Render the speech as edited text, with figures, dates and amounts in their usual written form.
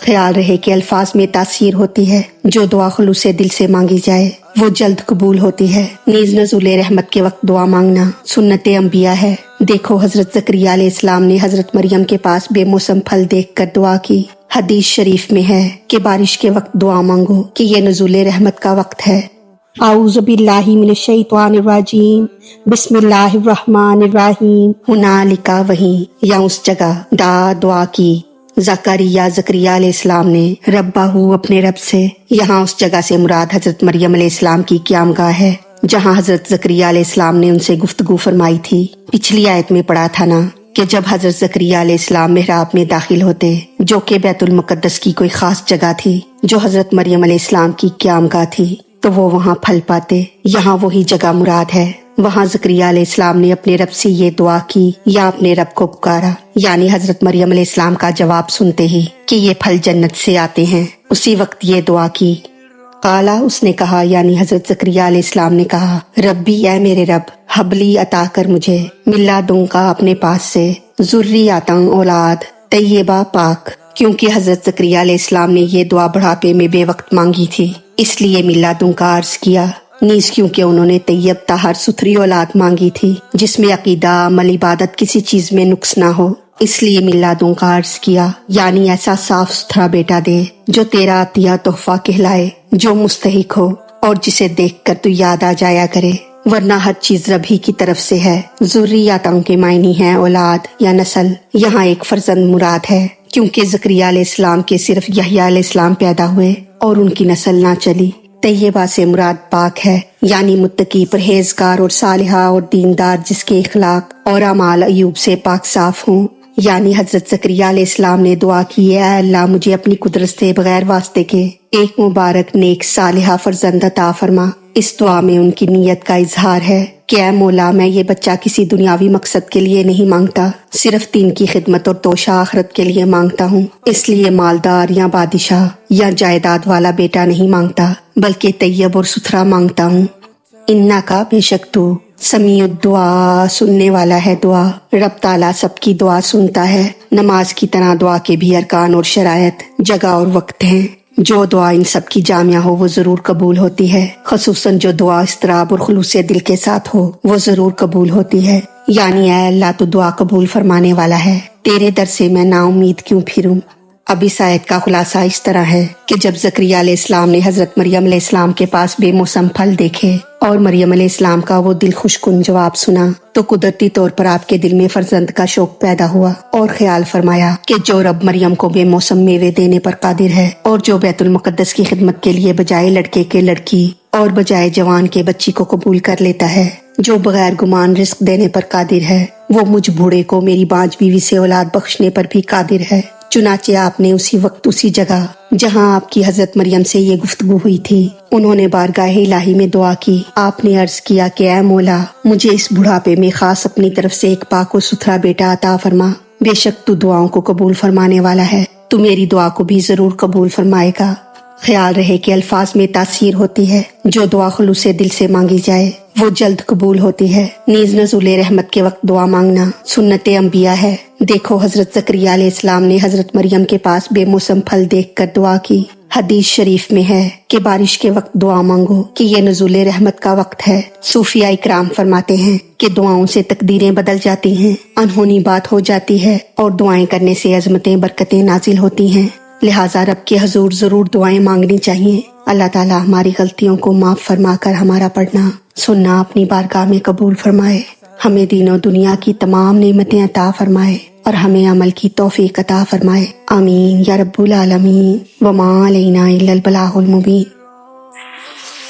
خیال رہے کہ الفاظ میں تاثیر ہوتی ہے، جو دعا خلوص دل سے مانگی جائے وہ جلد قبول ہوتی ہے۔ نیز نزول رحمت کے وقت دعا مانگنا سنت انبیاء ہے۔ دیکھو حضرت زکریا علیہ السلام نے حضرت مریم کے پاس بے موسم پھل دیکھ کر دعا کی۔ حدیث شریف میں ہے کہ بارش کے وقت دعا مانگو کہ یہ نزول رحمت کا وقت ہے۔ اعوذ باللہ من الشیطان الرجیم، بسم اللہ الرحمن الرحیم۔ ہنالک، وہیں یا اس جگہ، دعا کی زکریا علیہ السلام نے ربہ اپنے رب سے۔ یہاں اس جگہ سے مراد حضرت مریم علیہ السلام کی قیام گاہ ہے، جہاں حضرت زکریا علیہ السلام نے ان سے گفتگو فرمائی تھی۔ پچھلی آیت میں پڑھا تھا نا کہ جب حضرت زکریا علیہ السلام محراب میں داخل ہوتے، جو کہ بیت المقدس کی کوئی خاص جگہ تھی جو حضرت مریم علیہ السلام کی قیام گاہ تھی، تو وہ وہاں پھل پاتے۔ یہاں وہی جگہ مراد ہے۔ وہاں زکریا علیہ السلام نے اپنے رب سے یہ دعا کی یا اپنے رب کو پکارا، یعنی حضرت مریم علیہ السلام کا جواب سنتے ہی کہ یہ پھل جنت سے آتے ہیں، اسی وقت یہ دعا کی۔ قالا، اس نے کہا، یعنی حضرت زکریا علیہ السلام نے کہا، ربی، اے میرے رب، حبلی، عطا کر مجھے، ملا دوں کا اپنے پاس سے، ذریاتاں، اولاد، طیبہ، پاک۔ کیونکہ حضرت زکریا علیہ السلام نے یہ دعا بڑھاپے میں بے وقت مانگی تھی، اس لیے ملا دوں کا عرض کیا۔ نیز کیونکہ انہوں نے طیب، طاہر، ستھری اولاد مانگی تھی جس میں عقیدہ، عمل، عبادت کسی چیز میں نقص نہ ہو، اس لیے ملادوں کا عرض کیا، یعنی ایسا صاف ستھرا بیٹا دے جو تیرا عطیہ تحفہ کہلائے، جو مستحق ہو اور جسے دیکھ کر تو یاد آ جایا کرے، ورنہ ہر چیز رب ہی کی طرف سے ہے۔ ذریاتوں کے معنی ہیں اولاد یا نسل، یہاں ایک فرزند مراد ہے، کیونکہ زکریا علیہ السلام کے صرف یحییٰ علیہ السلام پیدا ہوئے اور ان کی نسل نہ چلی۔ طیبہ سے مراد پاک ہے، یعنی متقی، پرہیزگار اور صالحہ اور دیندار، جس کے اخلاق اور اعمال عیوب سے پاک صاف ہوں۔ یعنی حضرت زکریا علیہ السلام نے دعا کی، اے اللہ، مجھے اپنی قدرت سے بغیر واسطے کے ایک مبارک نیک صالحہ فرزند عطا فرما۔ اس دعا میں ان کی نیت کا اظہار ہے کہ اے مولا، میں یہ بچہ کسی دنیاوی مقصد کے لیے نہیں مانگتا، صرف دین کی خدمت اور توشہ آخرت کے لیے مانگتا ہوں، اس لیے مالدار یا بادشاہ یا جائیداد والا بیٹا نہیں مانگتا، بلکہ طیب اور ستھرا مانگتا ہوں۔ انا کا، بے شک تو، سمیع الدعا، سننے والا ہے دعا۔ رب تعالیٰ سب کی دعا سنتا ہے۔ نماز کی طرح دعا کے بھی ارکان اور شرائط، جگہ اور وقت ہیں۔ جو دعا ان سب کی جامعہ ہو وہ ضرور قبول ہوتی ہے، خصوصاً جو دعا اضطراب اور خلوص دل کے ساتھ ہو وہ ضرور قبول ہوتی ہے۔ یعنی اے اللہ، تو دعا قبول فرمانے والا ہے، تیرے در سے میں نا امید کیوں پھروں۔ اب اس آیت کا خلاصہ اس طرح ہے کہ جب زکریا علیہ السلام نے حضرت مریم علیہ السلام کے پاس بے موسم پھل دیکھے اور مریم علیہ السلام کا وہ دل خوش کن جواب سنا، تو قدرتی طور پر آپ کے دل میں فرزند کا شوق پیدا ہوا اور خیال فرمایا کہ جو رب مریم کو بے موسم میوے دینے پر قادر ہے، اور جو بیت المقدس کی خدمت کے لیے بجائے لڑکے کے لڑکی اور بجائے جوان کے بچی کو قبول کر لیتا ہے، جو بغیر گمان رزق دینے پر قادر ہے، وہ مجھ بوڑھے کو میری بانج بیوی سے اولاد بخشنے پر بھی قادر ہے۔ چنانچہ آپ نے اسی وقت، اسی جگہ جہاں آپ کی حضرت مریم سے یہ گفتگو ہوئی تھی، انہوں نے بارگاہ الہی میں دعا کی۔ آپ نے عرض کیا کہ اے مولا، مجھے اس بڑھاپے میں خاص اپنی طرف سے ایک پاک و ستھرا بیٹا عطا فرما، بے شک تو دعاؤں کو قبول فرمانے والا ہے، تو میری دعا کو بھی ضرور قبول فرمائے گا۔ خیال رہے کہ الفاظ میں تاثیر ہوتی ہے، جو دعا خلوص دل سے مانگی جائے وہ جلد قبول ہوتی ہے۔ نیز نزول رحمت کے وقت دعا مانگنا سنت انبیاء ہے۔ دیکھو حضرت زکریا علیہ السلام نے حضرت مریم کے پاس بے موسم پھل دیکھ کر دعا کی۔ حدیث شریف میں ہے کہ بارش کے وقت دعا مانگو کہ یہ نزول رحمت کا وقت ہے۔ صوفیاء اکرام فرماتے ہیں کہ دعاؤں سے تقدیریں بدل جاتی ہیں، انہونی بات ہو جاتی ہے، اور دعائیں کرنے سے عظمتیں، برکتیں نازل ہوتی ہیں۔ لہٰذا رب کے حضور ضرور دعائیں مانگنی چاہیے۔ اللہ تعالیٰ ہماری غلطیوں کو معاف فرما کر ہمارا پڑھنا سننا اپنی بارگاہ میں قبول فرمائے، ہمیں دین و دنیا کی تمام نعمتیں عطا فرمائے اور ہمیں عمل کی توفیق عطا فرمائے۔ آمین یا رب العالمین۔ وما علینا الا البلاغ المبین۔